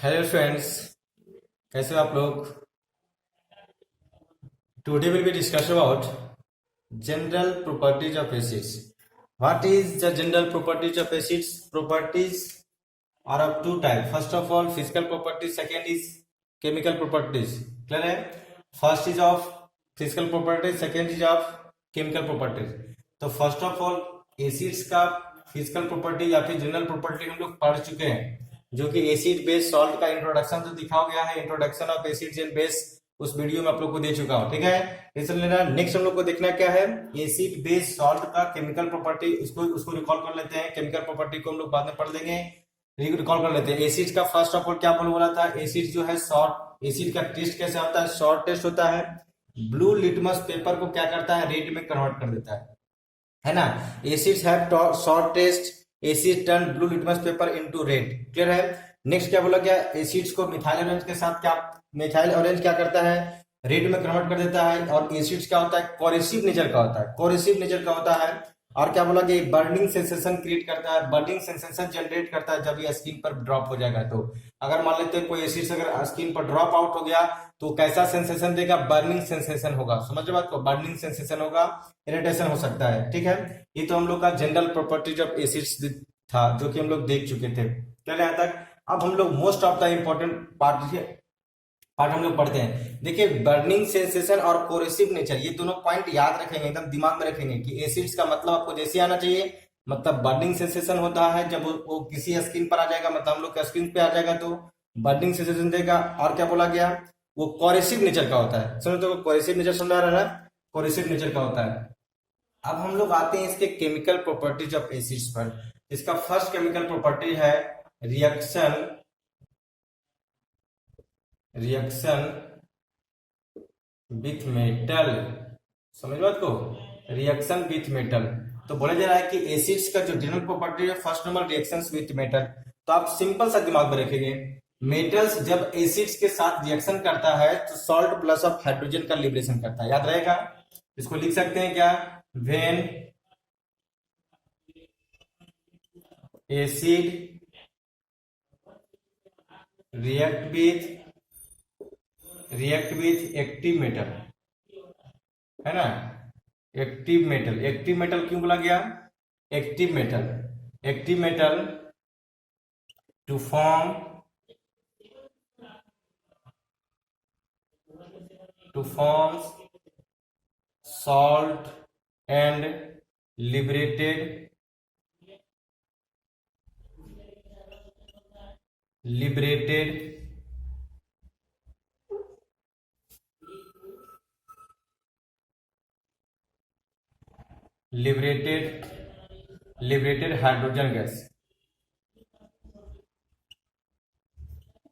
Hello friends, कैसे हो आप लोग। Today will be discuss about general properties of acids. What is the general properties of acids? Properties are of two types. First of all, physical properties. Second is chemical properties. Clear है? First is of physical properties. Second is of chemical properties. तो first of all acids का physical property या फिर general property हम लोग पढ़ चुके हैं, जो कि एसिड बेस सॉल्ट का इंट्रोडक्शन जो दिखाया गया है, introduction of acids and base, उस वीडियो में आप लोग को दे चुका हूं. ठीक है, रीजन लेना. नेक्स्ट हम लोग को देखना क्या है, एसिड बेस सॉल्ट का केमिकल प्रॉपर्टी. उसको रिकॉल कर लेते हैं. केमिकल प्रॉपर्टी को हम लोग बाद में पढ़ लेंगे. रिकॉल कर लेते हैं. एसिड का फर्स्ट ऑफ ऑल क्या बोला था, एसिड जो है शॉर्ट, एसिड का टेस्ट कैसे होता है, शॉर्ट टेस्ट होता है. ब्लू लिटमस पेपर को क्या करता है, रेड में कन्वर्ट कर देता है ना. Acids have sour taste. Acid turn blue litmus paper into red. Clear है. नेक्स्ट क्या बोला गया, एसिड्स को मिथाइल ऑरेंज के साथ क्या, मिथाइल ऑरेंज क्या करता है, रेड में कन्वर्ट कर देता है. और एसिड्स क्या होता है, कोरेसिव नेचर का होता है, कोरेसिव नेचर का होता है. और क्या बोला कि बर्निंग सेंसेशन क्रिएट करता है, बर्निंग सेंसेशन जनरेट करता है जब ये स्किन पर ड्रॉप हो जाएगा. तो अगर मान लेते हैं कोई एसिड अगर स्किन पर ड्रॉप आउट हो गया तो कैसा सेंसेशन देगा, बर्निंग सेंसेशन होगा. समझ बात को, बर्निंग सेंसेशन होगा, इरिटेशन हो सकता है. ठीक है, ये तो हम लोग का जनरल प्रॉपर्टीज ऑफ एसिड्स था, जो कि हम लोग देख चुके थे. चलिए यहाँ तक. अब हम लोग most of the important part हम लोग पढ़ते हैं. देखिए, बर्निंग सेंसेशन और कोरेसिव नेचर, ये दोनों पॉइंट याद रखेंगे, एकदम दिमाग में रखेंगे कि एसिड्स का मतलब आपको जैसे आना चाहिए. मतलब बर्निंग सेंसेशन होता है जब वो किसी स्किन पर आ जाएगा, मतलब हम लोग के स्किन पे आ जाएगा तो बर्निंग सेंसेशन देगा. और क्या बोला गया, वो कोरेसिव नेचर का होता है. समझो तो, कोरेसिव नेचर समझ रहा है ना, कोरेसिव नेचर का होता है. अब हम लोग आते हैं इसके केमिकल प्रॉपर्टीज ऑफ एसिड्स पर. इसका फर्स्ट केमिकल प्रॉपर्टी है रिएक्शन, रिएक्शन विथ मेटल. समझ बात को, रिएक्शन विथ मेटल. तो बोला जा रहा है कि एसिड्स का जो जनरल प्रॉपर्टी है, first number reactions with metal. तो आप सिंपल सा दिमाग में रखेंगे, मेटल्स जब एसिड्स के साथ रिएक्शन करता है तो सॉल्ट प्लस ऑफ हाइड्रोजन का लिबरेशन करता है. याद रहेगा, इसको लिख सकते हैं क्या, when acid react with active metal, है ना. एक्टिव मेटल, एक्टिव मेटल क्यों बोला गया, active metal, active metal to form, to form salt and liberated, liberated liberated liberated hydrogen gas,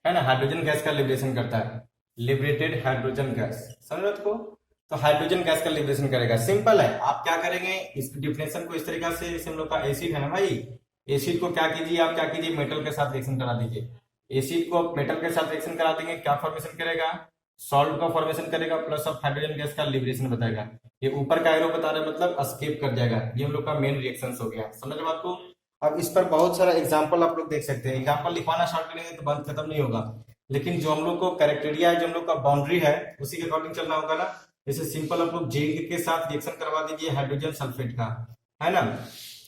है ना. हाइड्रोजन गैस का लिबरेशन करता है, लिबरेटेड हाइड्रोजन गैस. समझ रहे को. तो हाइड्रोजन गैस का लिबरेशन करेगा. सिंपल है. आप क्या करेंगे, इस डिफिनेशन को इस तरीका से, जैसे हम लोग का एसिड है ना भाई, एसिड को क्या कीजिए, आप क्या कीजिए, मेटल के साथ रिएक्शन करा दीजिए. एसिड को मेटल के साथ रिएक्शन करा देंगे, क्या फॉर्मेशन करेगा, सॉल्ट का फॉर्मेशन करेगा, प्लस ऑफ हाइड्रोजन गैस का लिबरेशन बताएगा. ये ऊपर का एरो बता रहा है, मतलब एस्केप कर जाएगा. ये हम लोग का मेन रिएक्शन हो गया. समझ रहे आपको. अब इस पर बहुत सारा एग्जाम्पल आप लोग देख सकते हैं. एग्जाम्पल लिखवाना स्टार्ट करेंगे तो बंद खत्म नहीं होगा, लेकिन जो हम लोग को कैरेक्टेरिया है, जो हम लोग का बाउंड्री है, उसी के अकॉर्डिंग चलना होगा ना. जैसे सिंपल आप लोग जिंक के साथ रिएक्शन करवा दीजिए हाइड्रोजन सल्फेट का, है ना.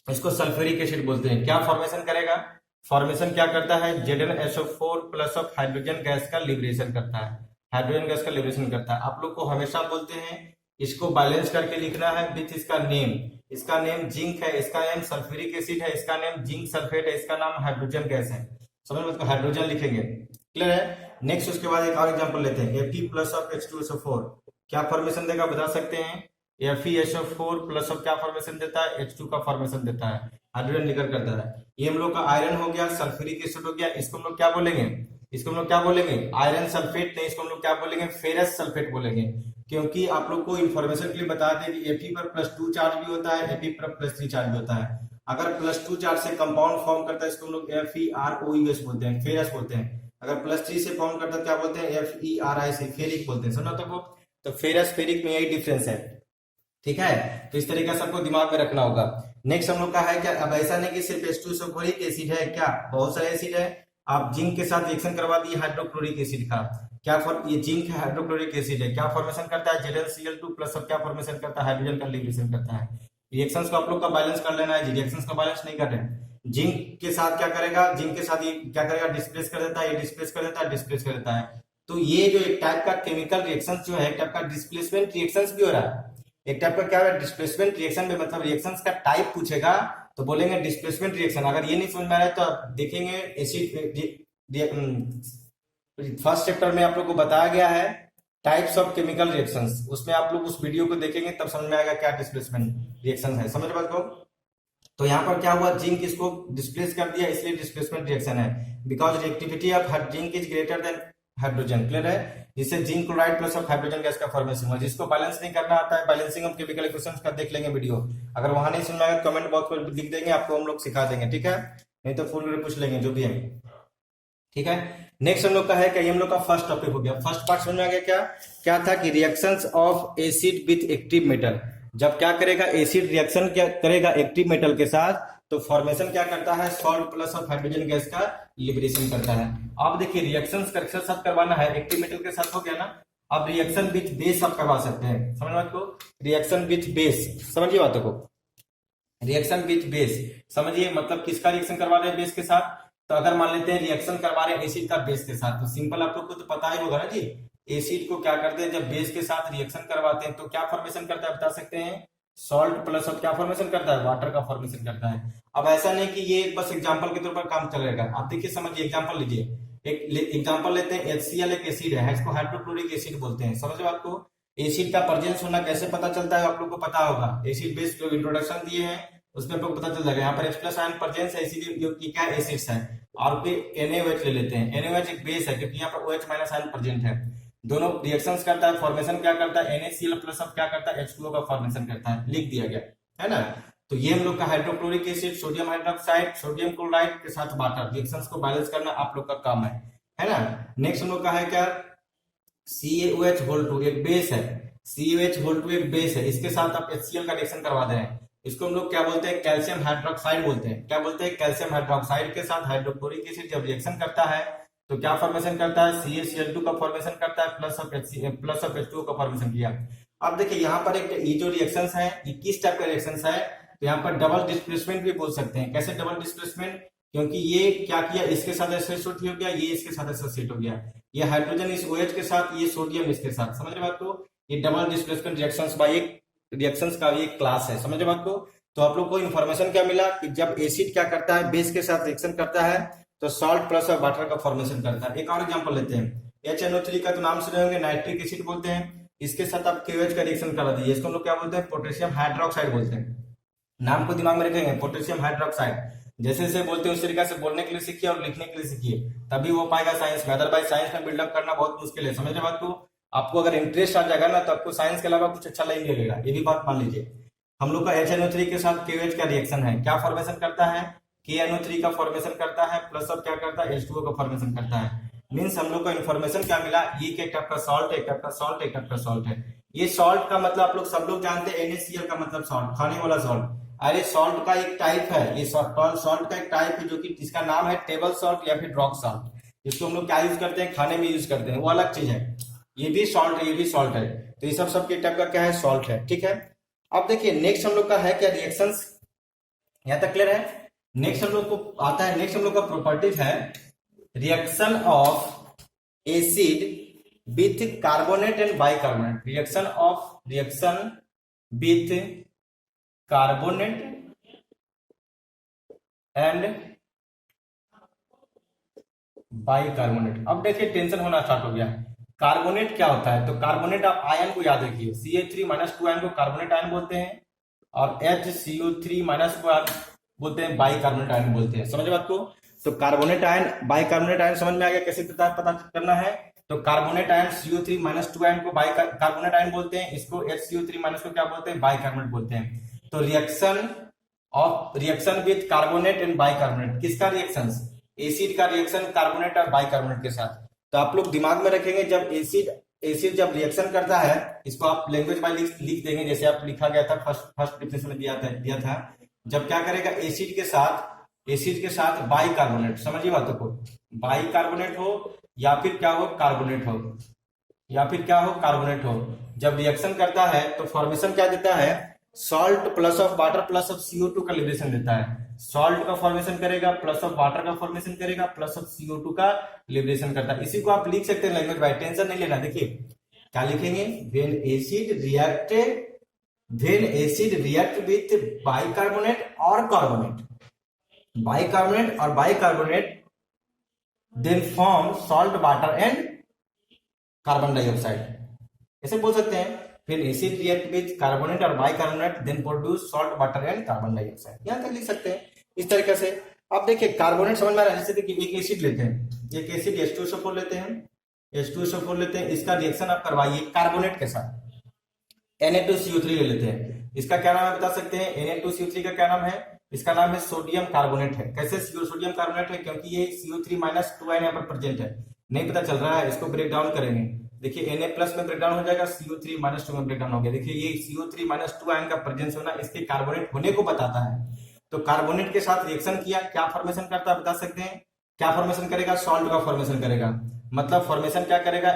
इसको सल्फ्यूरिक एसिड बोलते हैं. क्या फॉर्मेशन करेगा, फॉर्मेशन क्या करता है, ZnSO4 plus of hydrogen gas का लिबरेशन करता है, हाइड्रोजन गैस का लिबरेशन करता है. आप लोग को हमेशा बोलते हैं इसको बैलेंस करके लिखना है विथ इसका नेम. इसका नेम जिंक है, इसका नेम सल्फ्यूरिक एसिड है, इसका नेम जिंक सल्फेट है, इसका नाम हाइड्रोजन गैस है. समझ में, इसको हाइड्रोजन लिखेंगे. क्लियर है. नेक्स्ट उसके बाद एक और एग्जांपल लेते हैं, Fe प्लस ऑफ H2SO4 क्या फॉर्मेशन देगा बता सकते हैं. FeSO4 प्लस ऑफ क्या फॉर्मेशन देता है, H2 का फॉर्मेशन देता है, हाइड्रोजन निकल करता है. ये हम लोग का आयरन हो गया, सल्फ्यूरिक एसिड हो गया. इसको हम लोग क्या बोलेंगे, इसको हम लोग क्या बोलेंगे, आयरन सल्फेट नहीं, इसको हम लोग क्या बोलेंगे, फेरस सल्फेट बोलेंगे. क्योंकि आप लोग को इन्फॉर्मेशन के लिए बता दें कि Fe पर +2 चार्ज भी होता है, Fe पर +3 चार्ज भी होता है. अगर +2 चार्ज से कंपाउंड फॉर्म करता है, इसको हम लोग FeROUS बोलते हैं, फेरस बोलते हैं. अगर +3 से फॉर्म करता है क्या बोलते हैं, FeRic, फेरिक बोलते हैं. समझो तो फेरस फेरिक में यही डिफरेंस है. ठीक है, तो इस तरीके से आपको दिमाग में रखना होगा. नेक्स्ट हम लोग का है क्या, अब ऐसा नहीं कि सिर्फ H2SO4 ही एसिड है, क्या बहुत सारे एसिड है. आप जिंक के साथ रिएक्शन करवा दिए हाइड्रोक्लोरिक एसिड का, क्या ये जिंक हाइड्रोक्लोरिक एसिड है, क्या फॉर्मेशन करता है ZnCl2 प्लस, अब क्या फॉर्मेशन करता है हाइड्रोजन का लिबरेशन करता है। रिएक्शंस को आप लोग का बैलेंस कर लेना है जी, रिएक्शंस का बैलेंस नहीं कर रहे हैं। जिंक के साथ क्या करेगा, जिंक के साथ ये क्या करेगा, डिस्प्लेस कर देता है, ये डिस्प्लेस कर देता है, डिस्प्लेस कर देता है। तो ये जो एक टाइप का केमिकल रिएक्शन जो है, एक टाइप का डिस्प्लेसमेंट रिएक्शंस भी हो रहा है। एक टाइप का क्या है डिस्प्लेसमेंट रिएक्शन में, मतलब रिएक्शंस का टाइप पूछेगा तो बोलेंगे डिस्प्लेसमेंट रिएक्शन। अगर ये नहीं समझ में आ रहा है तो आप देखेंगे एसिड फर्स्ट चैप्टर में आप लोग को बताया गया है टाइप्स ऑफ केमिकल रिएक्शंस, उसमें आप लोग उस वीडियो को देखेंगे तब समझ में आएगा क्या डिस्प्लेसमेंट रिएक्शन है। समझ बात को। तो यहाँ पर क्या हुआ, जिंक इसको डिस्प्लेस कर दिया इसलिए डिस्प्लेसमेंट रिएक्शन है, because reactivity of zinc is greater than hydrogen. Clear है, जिससे zinc chloride plus of hydrogen gas का फॉर्मेशन हुआ। जिसको बैलेंस नहीं करना आता है, बैलेंसिंग ऑफ केमिकल इक्वेशंस का देख लेंगे वीडियो, अगर वहां नहीं सुनना है कमेंट बॉक्स में लिख देंगे, आपको हम लोग सिखा देंगे, ठीक है, नहीं तो फोन पूछ लेंगे जो भी है, ठीक है। नेक्स्ट हम लोग का है कि हम लोग का फर्स्ट टॉपिक हो गया, फर्स्ट पार्ट समझ में आ गया। क्या क्या था कि reactions of acid with active metal, जब क्या करेगा एसिड रिएक्शन क्या करेगा एक्टिव मेटल के साथ, तो फॉर्मेशन क्या करता है, salt plus of hydrogen gas का लिबरेशन करता है। अब देखिए रिएक्शंस के साथ करवाना है, एक्टिव मेटल के साथ हो गया ना, अब रिएक्शन विथ बेस आप करवा सकते हैं। समझ बात को, रिएक्शन विथ बेस, समझिए बातों को, रिएक्शन विथ बेस समझिए, मतलब किसका रिएक्शन करवा रहे हैं बेस के साथ। तो अगर मान लेते हैं रिएक्शन करवा रहे हैं एसिड का बेस के साथ, तो सिंपल आप लोग को तो पता ही होगा ना जी, एसिड को क्या करते हैं जब बेस के साथ रिएक्शन करवाते हैं तो क्या फॉर्मेशन करता है बता सकते हैं, सॉल्ट प्लस ऑफ क्या फॉर्मेशन करता है, वाटर का फॉर्मेशन करता है। अब ऐसा नहीं कि ये बस एग्जांपल के तौर पर काम चलेगा, आप देखिए समझिए, एग्जांपल लीजिए, एक एग्जांपल लेते हैं, HCl एक एसिड है, इसको हाइड्रोक्लोरिक एसिड बोलते हैं। समझो आपको एसिड का प्रेजेंस होना कैसे पता चलता है, आप लोग को पता होगा, एसिड बेस जो इंट्रोडक्शन दिए हैं उसमें आप लोग पता चल जाएगा। यहाँ पर H+ आयन प्रेजेंस है, इसीलिए क्या एसिड्स है, और फिर NaOH ले लेते हैं, NaOH एक बेस है क्योंकि यहाँ पर OH- आयन प्रेजेंट है, दोनों रिएक्शंस करता है, फॉर्मेशन क्या करता है, NaCl प्लस अब क्या करता है H2O का फॉर्मेशन करता है, लिख दिया गया है ना। तो ये हम लोग का hydrochloric acid, sodium hydroxide, sodium chloride के साथ वाटर, रिएक्शंस को बैलेंस करना आप लोग का काम है ना। नेक्स्ट हम लोग का है क्या, CaOH2 एक बेस है, CaOH2 एक बेस है, इसके साथ आप HCl का रिएक्शन करवा दे रहे हैं, इसको हम लोग क्या बोलते हैं, कैल्शियम हाइड्रोक्साइड बोलते हैं। क्या बोलते हैं, कैल्शियम हाइड्रोक्साइड के साथ हाइड्रोक्लोरिक एसिड जब रिएक्शन करता है तो क्या फॉर्मेशन करता है, CaCl2 का फॉर्मेशन करता है, प्लस ऑफ H2O का फॉर्मेशन किया। अब देखिए यहाँ पर एक ये जो रिएक्शंस है ये किस टाइप का रिएक्शंस है, तो यहाँ पर डबल डिस्प्लेसमेंट भी बोल सकते हैं। कैसे डबल डिस्प्लेसमेंट, क्योंकि ये क्या किया, इसके साथ एसोसिएट हो गया, ये इसके साथ एसोसिएट हो गया, ये हाइड्रोजन इस OH के साथ, ये सोडियम इसके साथ। समझ रहे बात को, ये डबल डिस्प्लेसमेंट रिएक्शंस बाय एक रिएक्शंस का ये क्लास है। समझ रहे बात को। तो आप लोग को इन्फॉर्मेशन क्या मिला कि जब एसिड क्या करता है बेस के साथ रिएक्शन करता है तो सॉल्ट प्लस और वाटर का फॉर्मेशन करता है। एक और एग्जांपल लेते हैं, HNO3 का तो नाम सुने होंगे, नाइट्रिक एसिड बोलते हैं, इसके साथ आप KOH का रिएक्शन करा दीजिए, इसको हम लोग क्या बोलते हैं, पोटेशियम हाइड्रोक्साइड बोलते हैं। नाम को दिमाग में रखेंगे, पोटेशियम हाइड्रोक्साइड, जैसे जैसे बोलते हैं उस तरीके से बोलने के लिए सीखिए और लिखने के लिए सीखिए, तभी वो पाएगा साइंस में, अदरवाइज साइंस में बिल्डअप करना बहुत मुश्किल है। समझ रहे बात को, आपको अगर इंटरेस्ट आ जाएगा ना तो आपको साइंस के अलावा कुछ अच्छा नहीं लगेगा, ये भी बात मान लीजिए। हम लोग का HNO3 के साथ KOH का रिएक्शन है, क्या फॉर्मेशन करता है, KNO3 का फॉर्मेशन करता है, प्लस अब क्या करता है H2O का फॉर्मेशन करता है। मीन्स हम लोग को इन्फॉर्मेशन क्या मिला, ये एक टाइप का सॉल्ट है, एक टाइप का सॉल्ट, एक टाइप का सॉल्ट है। ये सॉल्ट का मतलब आप लोग सब लोग जानते हैं, NaCl का मतलब सॉल्ट, खाने वाला सॉल्ट। अरे सॉल्ट का एक टाइप है, ये सॉल्ट का एक टाइप है जो कि जिसका नाम है टेबल सॉल्ट या फिर रॉक सॉल्ट, जिसको हम लोग क्या यूज करते हैं, खाने में यूज करते हैं, वो अलग चीज है। ये भी सॉल्ट है, ये भी सॉल्ट है, तो ये सब के टाइप का क्या है, सॉल्ट है, ठीक है। अब देखिए नेक्स्ट हम लोग का है क्या, रिएक्शंस, यहां तक क्लियर है। नेक्स्ट हम लोग को आता है, नेक्स्ट हम लोग का प्रॉपर्टीज है reaction of acid with carbonate and bicarbonate, reaction with carbonate and bicarbonate. अब देखिए टेंशन होना स्टार्ट हो गया, कार्बोनेट क्या होता है, तो कार्बोनेट आप आयन को याद रखिए, CH3- आयन को कार्बोनेट आयन बोलते हैं, और HCO3- को आप बोलते हैं बाइकार्बोनेट आयन बोलते हैं। समझ बात को, तो कार्बोनेट आयन बाइकार्बोनेट आयन समझ में आ गया कैसे पता करना है। तो कार्बोनेट आयन CO3- आयन को बाइकार्बोनेट आयन बोलते हैं, इसको HCO3- को क्या बोलते हैं, बाइकार्बोनेट बोलते हैं। तो reaction with carbonate and bicarbonate, किसका रिएक्शन, एसिड का रिएक्शन कार्बोनेट और बाइकार्बोनेट के साथ। तो आप लोग दिमाग में रखेंगे जब एसिड जब रिएक्शन करता है, इसको आप लैंग्वेज में लिख देंगे, जैसे आप लिखा गया था फर्स्ट डिफिनेशन में दिया था, जब क्या करेगा एसिड के साथ बाइकार्बोनेट, समझिए बातों को, बाइकार्बोनेट हो या फिर क्या हो, कार्बोनेट हो, या फिर क्या हो, कार्बोनेट हो, जब रिएक्शन करता है तो फॉर्मेशन क्या देता है, salt plus of water plus of CO2 का लिबरेशन देता है। सॉल्ट का फॉर्मेशन करेगा, प्लस ऑफ वाटर का फॉर्मेशन करेगा, प्लस ऑफ CO2 का लिबरेशन करता है। इसी को आप लिख सकते हैं लैंग्वेज बाय, टेंशन नहीं लेना। देखिए क्या लिखेंगे, when acid react with bicarbonate और कार्बोनेट, बाइकार्बोनेट और bicarbonate then form salt water and carbon dioxide, ऐसे बोल सकते हैं। फिर एसिड रिएक्ट विद कार्बोनेट और bicarbonate then produce salt water and carbon dioxide, यहां तक लिख सकते हैं इस तरीके से। अब देखिए कार्बोनेट समझ में आ रहा है, जैसे देखिए एक एसिड लेते हैं, एक एसिड H2SO4 लेते हैं, H2SO4 लेते हैं, इसका रिएक्शन आप करवाइए कार्बोनेट के साथ, Na2CO3 ले लेते हैं, इसका क्या नाम है बता सकते हैं, Na2CO3 का क्या नाम है, इसका नाम है सोडियम कार्बोनेट है। कैसे सोडियम कार्बोनेट है, क्योंकि ये CO3-2 यहाँ पर प्रेजेंट है, नहीं पता चल रहा है, इसको ब्रेक डाउन करेंगे। देखिए Na+ में ब्रेक डाउन हो जाएगा, CO3-2 में ब्रेक डाउन हो गया। देखिए ये CO3-2 आयन का प्रेजेंस होना इसके कार्बोनेट होने को बताता है। तो कार्बोनेट के साथ रिएक्शन किया, क्या फॉर्मेशन करता है बता सकते हैं, क्या फॉर्मेशन करेगा, सॉल्ट का फॉर्मेशन करेगा। मतलब फॉर्मेशन क्या करेगा,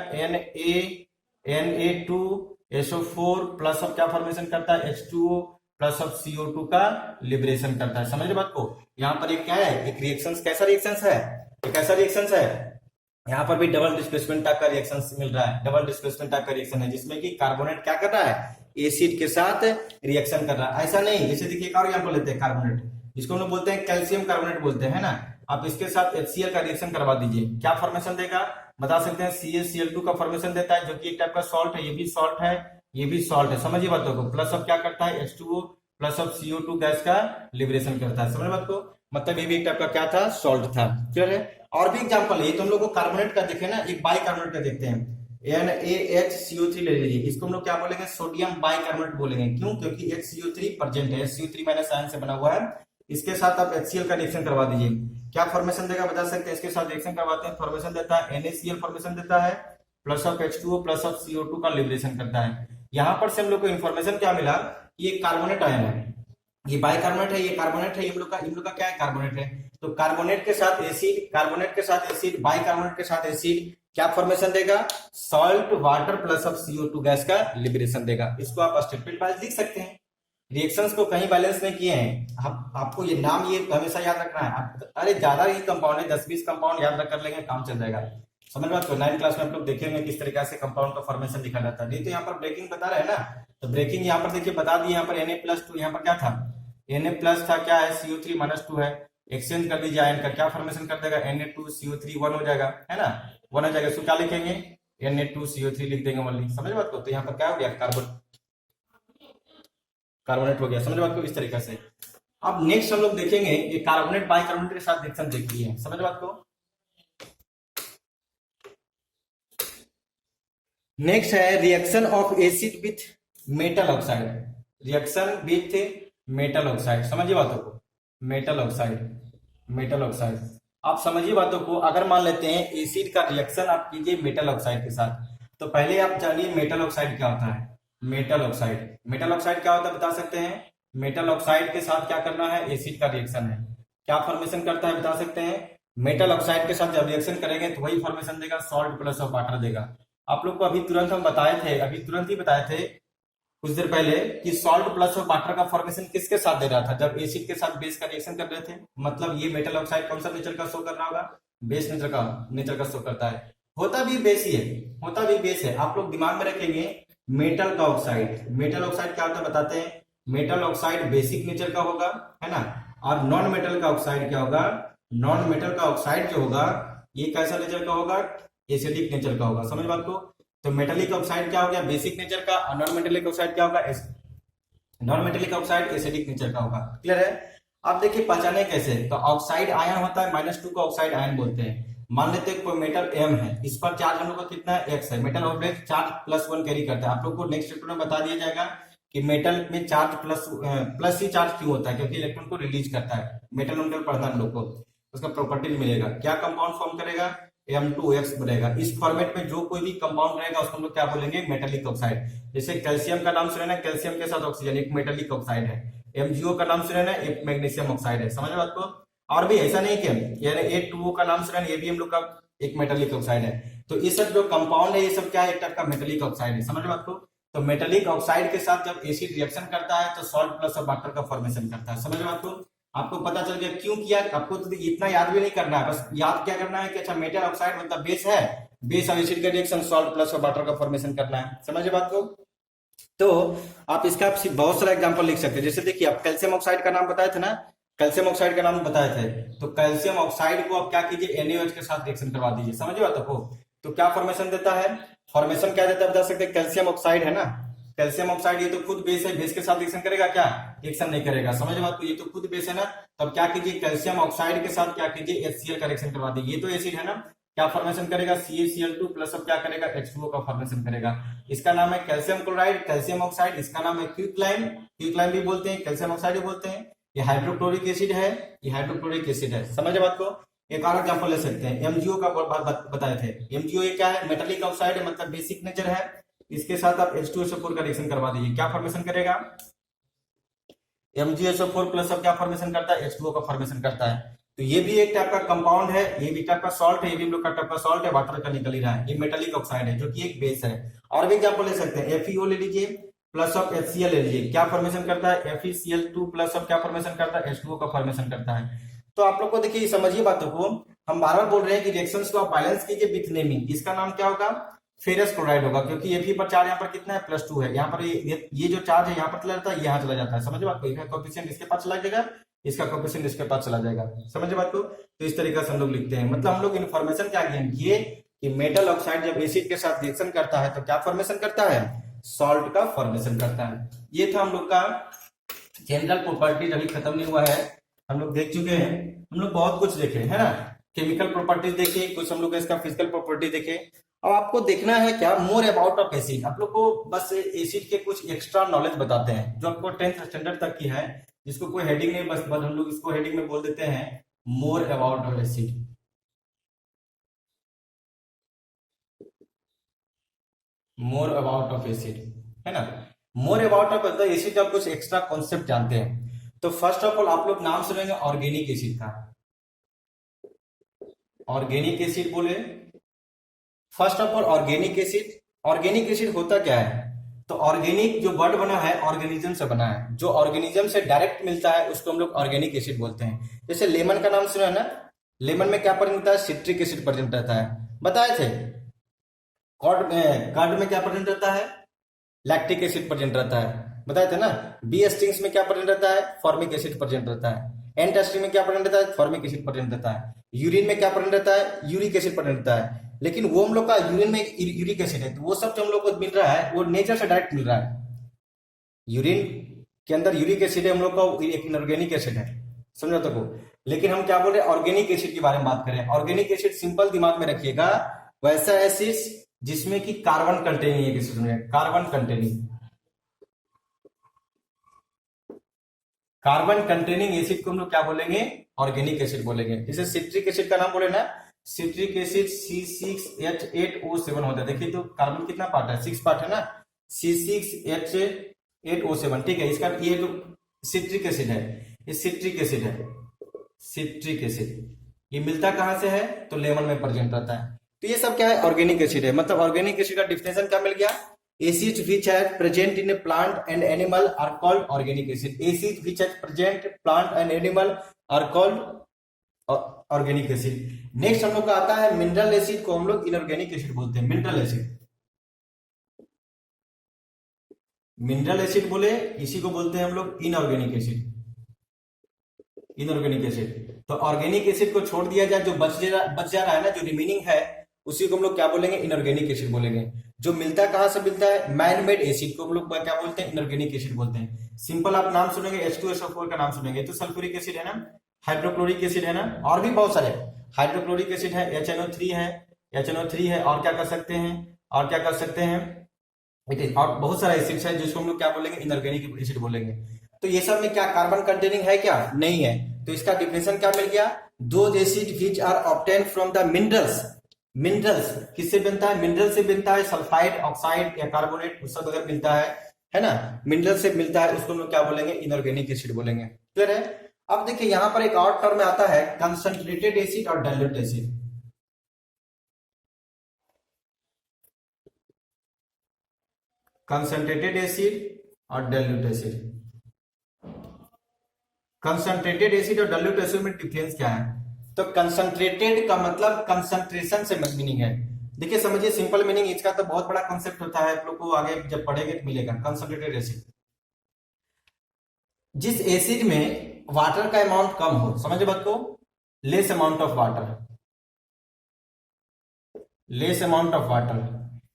Na2SO4 प्लस ऑफ क्या फॉर्मेशन करता है, H2O प्लस ऑफ CO2 का लिबरेशन करता है। समझ रहे बात को, यहाँ पर एक क्या है, एक रिएक्शन, कैसा रिएक्शन है, एक ऐसा रिएक्शन है, यहाँ पर भी डबल डिस्प्लेसमेंट टाइप का रिएक्शन मिल रहा है, डबल डिस्प्लेसमेंट टाइप का रिएक्शन है, जिसमें कि कार्बोनेट क्या कर रहा है, एसिड के साथ रिएक्शन कर रहा है। ऐसा नहीं, जैसे देखिए एक और एग्जांपल लेते हैं, कार्बोनेट, जिसको हम लोग बोलते हैं कैल्शियम कार्बोनेट बोलते हैं ना, आप इसके साथ HCl का रिएक्शन करवा दीजिए, क्या फॉर्मेशन देगा बता सकते हैं, CaCl2 का फॉर्मेशन देता है, जो कि एक टाइप का सॉल्ट है, ये भी सॉल्ट है, ये भी सॉल्ट है। समझिए बातों को, प्लस ऑफ क्या करता है, H2O plus of CO2 gas का लिबरेशन करता है। समझ बात को, मतलब ये भी एक टाइप का क्या था, सॉल्ट था। क्लियर है। और भी एग्जांपल है, तो हम लोग को कार्बोनेट का देखे ना, एक बाइकार्बोनेट का देखते हैं, NaHCO3 ले लीजिए, इसको हम लोग क्या बोलेंगे, सोडियम बाइकार्बोनेट बोलेंगे। क्यों, क्योंकि HCO3 प्रेजेंट है, CO3- आयन से बना हुआ है, इसके साथ आप HCl का रिएक्शन करवा दीजिए, क्या फॉर्मेशन देगा बता सकते हैं, इसके साथ रिएक्शन करवाते हैं, फॉर्मेशन देता है NaCl फॉर्मेशन देता है, plus of H2O plus of CO2 का लिबरेशन करता है। यहां पर से हम लोग को इन्फॉर्मेशन क्या मिला, ये कार्बोनेट आयन है, ये बाइकार्बोनेट है, ये कार्बोनेट है, इन लोग का क्या है, कार्बोनेट है। तो कार्बोनेट के साथ एसिड, कार्बोनेट के साथ एसिड, बाइकार्बोनेट के साथ एसिड क्या फॉर्मेशन देगा, salt water plus of CO2 gas का लिबरेशन देगा। इसको आप स्टेटमेंट वाइज लिख सकते हैं। रिएक्शंस को कहीं बैलेंस नहीं किए हैं, आपको ये नाम ये हमेशा याद रखना है। अरे ज्यादा ही कंपाउंड है, 10-20 कंपाउंड याद रख कर लेंगे, काम चल जाएगा। समझ बात को, 9th क्लास में हम लोग देखेंगे किस तरीके से कंपाउंड का फॉर्मेशन लिखा जाता है। नहीं तो यहाँ पर ब्रेकिंग बता रहे हैं ना, तो ब्रेकिंग यहाँ पर देखिए बता दिए, यहाँ पर Na+2, यहाँ पर क्या था, Na+ था, क्या है, CO3-2 है, एक्सचेंज कर दीजिए आयन का, क्या फॉर्मेशन कर देगा, Na2CO3 1 हो जाएगा, है ना, 1 हो जाएगा। इसको क्या लिखेंगे, Na2CO3 लिख देंगे ओनली। समझ बात को, तो यहाँ पर क्या हो गया, कार्बोनेट हो गया। समझ बात को इस तरीके से। अब नेक्स्ट हम लोग देखेंगे, ये कार्बोनेट बाइकार्बोनेट के साथ रिएक्शन देख लिए, समझ बात को। नेक्स्ट है reaction of acid with metal oxide, reaction with metal oxide, समझिए बातों को, मेटल ऑक्साइड, मेटल ऑक्साइड। आप समझिए बातों को, अगर मान लेते हैं एसिड का रिएक्शन आप कीजिए मेटल ऑक्साइड के साथ, तो पहले आप जानिए मेटल ऑक्साइड क्या होता है। मेटल ऑक्साइड, मेटल ऑक्साइड क्या होता है बता सकते हैं, मेटल ऑक्साइड के साथ क्या करना है, एसिड का रिएक्शन है, क्या फॉर्मेशन करता है बता सकते हैं, मेटल ऑक्साइड के साथ जब रिएक्शन करेंगे तो वही फॉर्मेशन देगा, सॉल्ट प्लस ऑफ वाटर देगा। आप लोग को अभी तुरंत हम बताए थे, अभी तुरंत ही बताए थे कुछ देर पहले कि सॉल्ट प्लस ऑफ वाटर का फॉर्मेशन किसके साथ दे रहा था, जब एसिड के साथ बेस का रिएक्शन कर रहे थे। मतलब ये मेटल ऑक्साइड कौन सा नेचर का शो कर रहा होगा, बेस नेचर का शो करता है, होता भी बेस ही है, होता भी बेस है। आप लोग दिमाग में रखेंगे मेटल का ऑक्साइड, मेटल ऑक्साइड क्या होता है बताते हैं, मेटल ऑक्साइड बेसिक नेचर का होगा, है ना, और नॉन मेटल का ऑक्साइड क्या होगा, नॉन मेटल का ऑक्साइड जो होगा ये कैसा नेचर का होगा, एसिडिक नेचर का होगा। समझ बात को, तो मेटेलिक ऑक्साइड क्या हो गया, बेसिक नेचर का, और नॉन मेटेलिक ऑक्साइड क्या होगा, non metallic oxide acidic nature का होगा। क्लियर है। अब देखिए पहचाने कैसे, तो ऑक्साइड आयन होता है -2 का ऑक्साइड आयन बोलते हैं। मान लेते हैं कोई मेटल M है, इस पर चार्ज हम लोग का कितना है, X है, मेटल ऑब्जेक्ट चार्ज +1 कैरी करता है। आप लोग को नेक्स्ट चैप्टर में बता दिया जाएगा कि मेटल में चार्ज प्लस ही चार्ज क्यों होता है, क्योंकि इलेक्ट्रॉन को रिलीज करता है। मेटल नंबर पढ़ना हम लोग को, उसका प्रॉपर्टी मिलेगा, क्या कंपाउंड फॉर्म करेगा, M2X बनेगा। इस फॉर्मेट में जो कोई भी कंपाउंड रहेगा उसको हम लोग क्या बोलेंगे, मेटेलिक ऑक्साइड। जैसे कैल्शियम का नाम सुने ना, कैल्शियम के साथ ऑक्सीजन, एक मेटेलिक ऑक्साइड है। MgO का नाम सुने ना, एक मैग्नीशियम ऑक्साइड है। समझ बात को। और भी ऐसा नहीं कि यानी A2O का नाम सुना, ये भी हम लोग का एक मेटेलिक ऑक्साइड है। तो ये सब जो कंपाउंड है ये सब क्या है, एक टाइप का मेटेलिक ऑक्साइड है, समझ लो आपको। तो मेटेलिक ऑक्साइड के साथ जब एसिड रिएक्शन करता है तो सॉल्ट प्लस और वाटर का फॉर्मेशन करता है, समझ लो आपको। आपको पता चल गया क्यों किया, आपको तो इतना याद भी नहीं करना है, बस याद क्या करना है कि अच्छा मेटल ऑक्साइड मतलब बेस है, बेस और एसिड का रिएक्शन सॉल्ट प्लस और वाटर का फॉर्मेशन करना है, समझे बात को। तो आप इसका बहुत सारा एग्जांपल लिख सकते हैं, जैसे देखिए आप कैल्शियम ऑक्साइड का नाम बताए थे ना, कैल्शियम ऑक्साइड का नाम बताए थे, तो कैल्शियम ऑक्साइड को आप क्या कीजिए NaOH के साथ रिएक्शन करवा दीजिए, समझे बात को। तो क्या फॉर्मेशन देता है, फॉर्मेशन क्या देता है बता सकते हैं, कैल्शियम ऑक्साइड है ना, कैल्शियम ऑक्साइड ये तो खुद बेस है, बेस के साथ रिएक्शन करेगा क्या, रिएक्शन नहीं करेगा, समझ बात को, ये तो खुद बेस है ना। तब क्या कीजिए कैल्शियम ऑक्साइड के साथ क्या कीजिए HCl का रिएक्शन करवा दीजिए, ये तो एसिड है ना, क्या फॉर्मेशन करेगा CaCl2 प्लस अब क्या करेगा H2O का फॉर्मेशन करेगा। इसका नाम है कैल्शियम क्लोराइड, कैल्शियम ऑक्साइड, इसका नाम है क्विकलाइम, क्विकलाइम भी बोलते हैं, कैल्शियम ऑक्साइड भी बोलते हैं। ये हाइड्रोक्लोरिक एसिड है, ये हाइड्रोक्लोरिक एसिड है, समझे बात को। एक और एग्जांपल ले सकते हैं, MgO का बात बताए थे, MgO ये क्या है, मेटालिक ऑक्साइड है, मतलब बेसिक नेचर है, इसके साथ आप H2SO4 का रिएक्शन करवा दीजिए, क्या फॉर्मेशन करेगा MgSO4 प्लस अब क्या फॉर्मेशन करता है H2O का फॉर्मेशन करता है। तो ये भी एक टाइप का कंपाउंड है, ये भी टाइप का सॉल्ट है, ये भी हम लोग का टाइप का सॉल्ट है, वाटर का निकल ही रहा है, ये मेटालिक ऑक्साइड है जो कि एक बेस है। और भी एग्जांपल ले सकते हैं, FeO ले लीजिए प्लस ऑफ HCl ले लीजिए, क्या फॉर्मेशन करता है FeCl2 प्लस ऑफ क्या फॉर्मेशन करता है H2O का फॉर्मेशन करता है। तो आप लोग को देखिए समझिए बातों को, हम बार बार बोल रहे हैं कि रिएक्शंस को आप बैलेंस कीजिए विथ नेमिंग, इसका नाम क्या होगा फेरस क्लोराइड होगा, क्योंकि Fe पर चार्ज यहाँ पर कितना है +2 है, यहाँ पर ये जो चार्ज है यहाँ पर चला जाता है, यहाँ चला जाता है, समझ बात को, इसका कोएफिशिएंट इसके पास चला जाएगा, इसका कोएफिशिएंट इसके पास चला जाएगा, समझ बात को। तो इस तरीके से हम लोग लिखते हैं, मतलब हम लोग इन्फॉर्मेशन क्या गेन किए कि मेटल ऑक्साइड जब एसिड के साथ रिएक्शन करता है तो क्या फॉर्मेशन करता है, सॉल्ट का फॉर्मेशन करता है। ये था हम लोग का जनरल प्रॉपर्टीज, अभी खत्म नहीं हुआ है, हम लोग देख चुके हैं, हम लोग बहुत कुछ देखे है ना, केमिकल प्रॉपर्टीज देखे, कुछ हम लोग इसका फिजिकल प्रॉपर्टी देखे। अब आपको देखना है क्या, मोर अबाउट ऑफ एसिड, आप लोग को बस एसिड के कुछ एक्स्ट्रा नॉलेज बताते हैं जो आपको 10th स्टैंडर्ड तक की है, जिसको कोई हेडिंग नहीं, बस हम लोग इसको हेडिंग में बोल देते हैं more about of acid. More about of acid है ना, मोर अबाउट ऑफ एसिड का कुछ एक्स्ट्रा कॉन्सेप्ट जानते हैं। तो फर्स्ट ऑफ ऑल आप लोग नाम सुनेंगे ऑर्गेनिक एसिड का, ऑर्गेनिक एसिड बोले, first of all organic acid होता क्या है, तो ऑर्गेनिक जो वर्ड बना है ऑर्गेनिज्म से बना है, जो ऑर्गेनिज्म से डायरेक्ट मिलता है उसको हम लोग ऑर्गेनिक एसिड बोलते हैं। जैसे लेमन का नाम सुना है ना, लेमन में क्या प्रेजेंट रहता है, सिट्रिक एसिड प्रेजेंट रहता है, बताए थे। कर्ड में क्या प्रेजेंट रहता है, लैक्टिक एसिड प्रेजेंट रहता है, बताए थे ना। बी स्टिंग्स में क्या प्रेजेंट रहता है, फॉर्मिक एसिड प्रेजेंट रहता है। एंट स्ट्रिंग में क्या प्रेजेंट रहता है, फॉर्मिक एसिड प्रेजेंट रहता है। यूरिन में क्या प्रेजेंट रहता है, यूरिक एसिड प्रेजेंट रहता है। लेकिन वो हम लोग का यूरिन में यूरिक एसिड है, तो वो सब जो हम लोग को मिल रहा है वो नेचर से डायरेक्ट मिल रहा है। यूरिन के अंदर यूरिक एसिड है, हम लोग का एक इनऑर्गेनिक एसिड है, समझो तो को। लेकिन हम क्या बोल रहे हैं, ऑर्गेनिक एसिड के बारे में बात करें। ऑर्गेनिक एसिड सिंपल दिमाग में रखिएगा, वैसा एसिड जिसमें कि कार्बन कंटेनिंग है, किसी में carbon containing, carbon containing acid को हम लोग क्या बोलेंगे, ऑर्गेनिक एसिड बोलेंगे। जैसे सिट्रिक एसिड का नाम बोले ना, सिट्रिक एसिड C6H8O7 होता है, देखिए तो कार्बन कितना पार्ट है, 6 पार्ट है ना, C6H8O7, ठीक है। इसका ये जो सिट्रिक एसिड है, ये सिट्रिक एसिड है, सिट्रिक एसिड ये मिलता कहां से है, तो लेमन में प्रेजेंट रहता है। तो ये सब क्या है, ऑर्गेनिक एसिड है। मतलब ऑर्गेनिक एसिड का डिफिनेशन क्या मिल गया, acid which has present in a plant and animal are called organic acid. Acid which has present plant and animal are called organic acid. Next हम लोग का आता है मिनरल एसिड, को हम लोग इनऑर्गेनिक एसिड बोलते हैं। मिनरल एसिड, मिनरल एसिड बोले इसी को बोलते हैं हम लोग इनऑर्गेनिक एसिड, इनऑर्गेनिक एसिड। तो ऑर्गेनिक एसिड को छोड़ दिया जाए, जो बच जा रहा है ना, जो रिमेनिंग है उसी को हम लोग क्या बोलेंगे, इनऑर्गेनिक एसिड बोलेंगे। जो मिलता है कहां से मिलता है, मैन मेड एसिड को हम लोग क्या बोलते हैं, इनऑर्गेनिक एसिड बोलते हैं। सिंपल आप नाम सुनेंगे H2SO4 का नाम सुनेंगे तो सल्फ्यूरिक एसिड है ना, हाइड्रोक्लोरिक एसिड है ना, और भी बहुत सारे, हाइड्रोक्लोरिक एसिड है, HNO3 है, HNO3 है, और क्या कर सकते हैं, और क्या कर सकते हैं, और बहुत सारा एसिड है जिसको हम लोग क्या बोलेंगे, इनऑर्गेनिक एसिड बोलेंगे। तो ये सब में क्या कार्बन कंटेनिंग है क्या, नहीं है। तो इसका डिफिनेशन क्या मिल गया, दो acid which are obtain from the minerals. Minerals किससे बनता है, मिनरल से बनता है, सल्फाइड, ऑक्साइड या कार्बोनेट सब अगर मिलता है ना, मिनरल से मिलता है, उसको हम लोग क्या बोलेंगे, इनऑर्गेनिक एसिड बोलेंगे। क्लियर है। अब देखिए यहां पर एक और टर्म आता है कंसंट्रेटेड एसिड और डाइल्यूट एसिड। कंसंट्रेटेड एसिड और डाइल्यूट एसिड। कंसंट्रेटेड एसिड और डाइल्यूट एसिड में डिफरेंस क्या है? तो कंसंट्रेटेड का मतलब कंसंट्रेशन से मीनिंग है। देखिए समझिए सिंपल मीनिंग इसका तो बहुत बड़ा कॉन्सेप्ट होता है, आप लोग को आगे जब पढ़ेंगे तो मिलेगा। कंसंट्रेटेड एसिड, जिस एसिड में वाटर का अमाउंट कम हो, समझे बात को, less amount of water, less amount of water,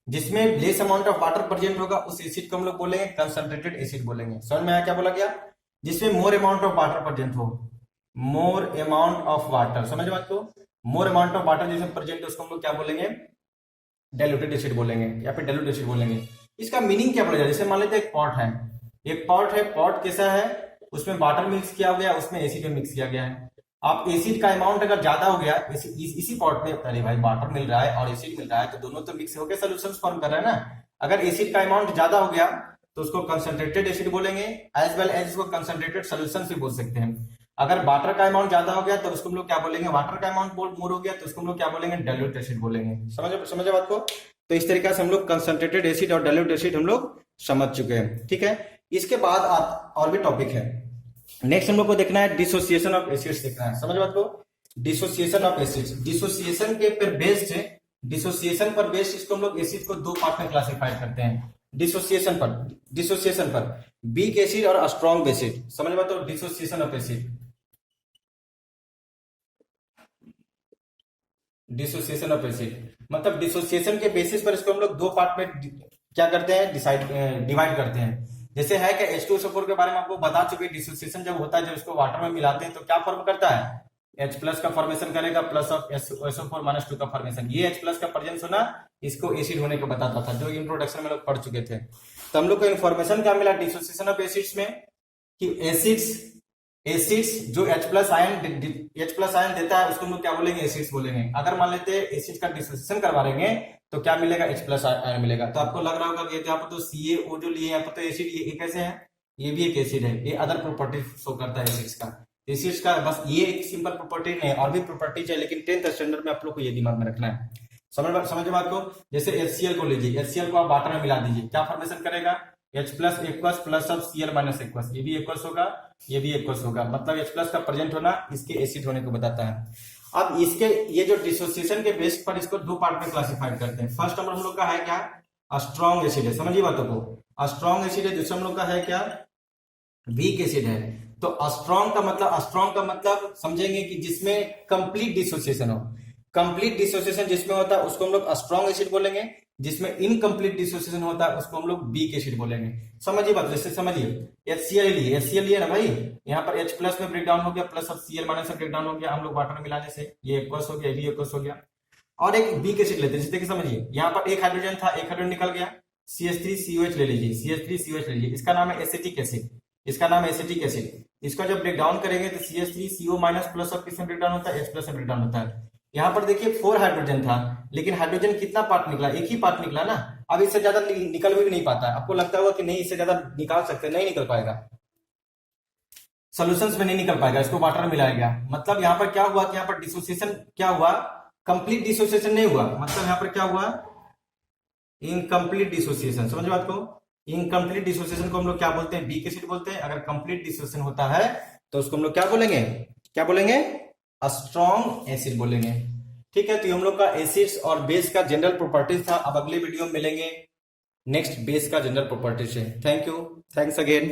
जिसमें less amount of water present होगा उस एसिड को हम लोग बोलेंगे कंसंट्रेटेड एसिड बोलेंगे। समझ में आया क्या बोला गया? जिसमें more amount of water present हो, मोर अमाउंट ऑफ वाटर, समझ बात को, मोर अमाउंट ऑफ वाटर जिसमें प्रेजेंट है उसको हम लोग क्या बोलेंगे? डाइल्यूटेड एसिड बोलेंगे या फिर डाइल्यूट एसिड बोलेंगे। इसका मीनिंग क्या बोला जाए? जैसे मान लेते हैं एक पॉट है, एक पॉट है, पॉट कैसा है, उसमें वाटर मिक्स किया गया, उसमें एसिड मिक्स किया गया है। आप एसिड का अमाउंट अगर ज्यादा हो गया इसी पॉट में, अरे भाई वाटर मिल रहा है और एसिड मिल रहा है तो दोनों तो मिक्स होकर सोल्यूशन फॉर्म कर रहा है ना। अगर एसिड का अमाउंट ज्यादा हो गया तो उसको कंसंट्रेटेड एसिड बोलेंगे, एज वेल एज इसको कंसंट्रेटेड सोल्यूशन भी बोल सकते हैं। अगर वाटर का अमाउंट ज्यादा हो गया तो उसको हम लोग क्या बोलेंगे? वाटर का अमाउंट मोर हो गया तो उसको हम लोग क्या बोलेंगे? डाइल्यूट एसिड बोलेंगे। समझे बात को? तो इस तरीके से हम लोग कंसंट्रेटेड एसिड और डाइल्यूट एसिड हम लोग समझ चुके हैं, ठीक है। इसके बाद आप और भी टॉपिक है, नेक्स्ट हम लोग को देखना है डिसोसिएशन ऑफ एसिड्स देखना है। समझ बात को? डिसोसिएशन ऑफ एसिड्स, डिसोसिएशन के पर बेस्ड है, डिसोसिएशन पर बेस्ड इसको हम लोग एसिड को दो पार्ट में क्लासिफाई करते हैं। डिसोसिएशन पर वीक एसिड और स्ट्रॉन्ग एसिड। समझ बात हो? Dissociation of acid, dissociation of acid मतलब डिसोसिएशन के बेसिस पर इसको हम लोग दो पार्ट में क्या करते हैं? डिवाइड करते हैं। जैसे है कि H2SO4 के बारे में आपको बता चुके, डिसोसिएशन जब होता है, जब इसको वाटर में मिलाते हैं तो क्या फॉर्म करता है? H प्लस का फॉर्मेशन करेगा, प्लस ऑफ SO4 माइनस 2 का फॉर्मेशन। ये H प्लस का प्रेजेंस होना इसको एसिड होने को बताता था, जो इंट्रोडक्शन में लोग पढ़ चुके थे। तो हम लोग को इन्फॉर्मेशन क्या मिला डिसोसिएशन ऑफ एसिड्स में कि एसिड्स जो H प्लस आयन देता है उसको हम लोग क्या बोलेंगे? एसिड्स बोलेंगे। अगर मान लेते हैं एसिड का डिसोसिएशन करवा देंगे तो क्या मिलेगा? H प्लस आयन मिलेगा। तो आपको लग रहा होगा कि यहाँ पर तो CaO जो लिए, यहाँ पर तो एसिड, ये कैसे है? ये भी एक एसिड है, ये अदर प्रॉपर्टी शो करता है एसिड्स का। एसिड्स का बस ये एक सिंपल प्रॉपर्टी नहीं, और भी प्रॉपर्टीज है, लेकिन 10th स्टैंडर्ड में आप लोग को ये दिमाग में रखना है। समझ बात को? जैसे HCl को लीजिए, HCl को आप वाटर में मिला दीजिए, क्या फॉर्मेशन करेगा? H plus aqueous plus of Cl minus aqueous, ये भी एक्वस होगा, ये भी एक्वस होगा, मतलब H प्लस का प्रेजेंट होना इसके एसिड होने को बताता है। अब इसके ये जो डिसोसिएशन के बेस पर इसको दो पार्ट में क्लासिफाई करते हैं। फर्स्ट नंबर हम लोग का है क्या? स्ट्रॉन्ग एसिड है। समझिए बातों को, स्ट्रॉन्ग एसिड है। दूसरा हम लोग का है क्या? वीक एसिड है। तो स्ट्रॉन्ग का मतलब समझेंगे कि जिसमें कंप्लीट डिसोसिएशन हो। कंप्लीट डिसोसिएशन जिसमें होता है उसको हम लोग स्ट्रॉन्ग एसिड बोलेंगे, जिसमें इनकम्प्लीट डिसोसिएशन होता है उसको हम लोग वीक एसिड बोलेंगे। समझिए बात, जैसे समझिए HCl लिए ना भाई, यहाँ पर H प्लस में ब्रेक डाउन हो गया, प्लस अब Cl माइनस में ब्रेक डाउन हो गया, हम लोग वाटर में मिलाने से ये एक्वस हो गया, ये भी एक्वस हो गया। और एक वीक एसिड लेते हैं, जैसे कि समझिए यहाँ पर एक हाइड्रोजन था, एक हाइड्रोजन निकल गया, CH3COH ले लीजिए, CH3COH ले लीजिए, इसका नाम है एसिटिक एसिड, इसका नाम है एसिटिक एसिड। इसका जब ब्रेक डाउन करेंगे तो CH3CO माइनस प्लस ऑफ किस में ब्रेक डाउन होता है? H प्लस में ब्रेक डाउन होता है। यहाँ पर देखिए 4 हाइड्रोजन था, लेकिन हाइड्रोजन कितना पार्ट निकला? एक ही पार्ट निकला ना। अब इससे ज्यादा निकल भी नहीं पाता है। आपको लगता होगा कि नहीं इससे ज्यादा निकाल सकते, नहीं निकल पाएगा, सॉल्यूशंस में नहीं निकल पाएगा, इसको वाटर में मिलाया गया। मतलब यहाँ पर क्या हुआ कि यहाँ पर डिसोसिएशन क्या हुआ? कंप्लीट डिसोसिएशन नहीं हुआ, मतलब यहाँ पर क्या हुआ? Incomplete dissociation. समझ बात को? इनकम्प्लीट डिसोसिएशन को हम लोग क्या बोलते हैं? वीक एसिड बोलते हैं। अगर कंप्लीट डिसोसिएशन होता है तो उसको हम लोग क्या बोलेंगे? क्या बोलेंगे? स्ट्रॉन्ग एसिड बोलेंगे। ठीक है, तो हम लोग का एसिड्स और बेस का जनरल प्रॉपर्टीज था। अब अगले वीडियो में मिलेंगे नेक्स्ट बेस का जनरल प्रॉपर्टीज है। Thank you, thanks again.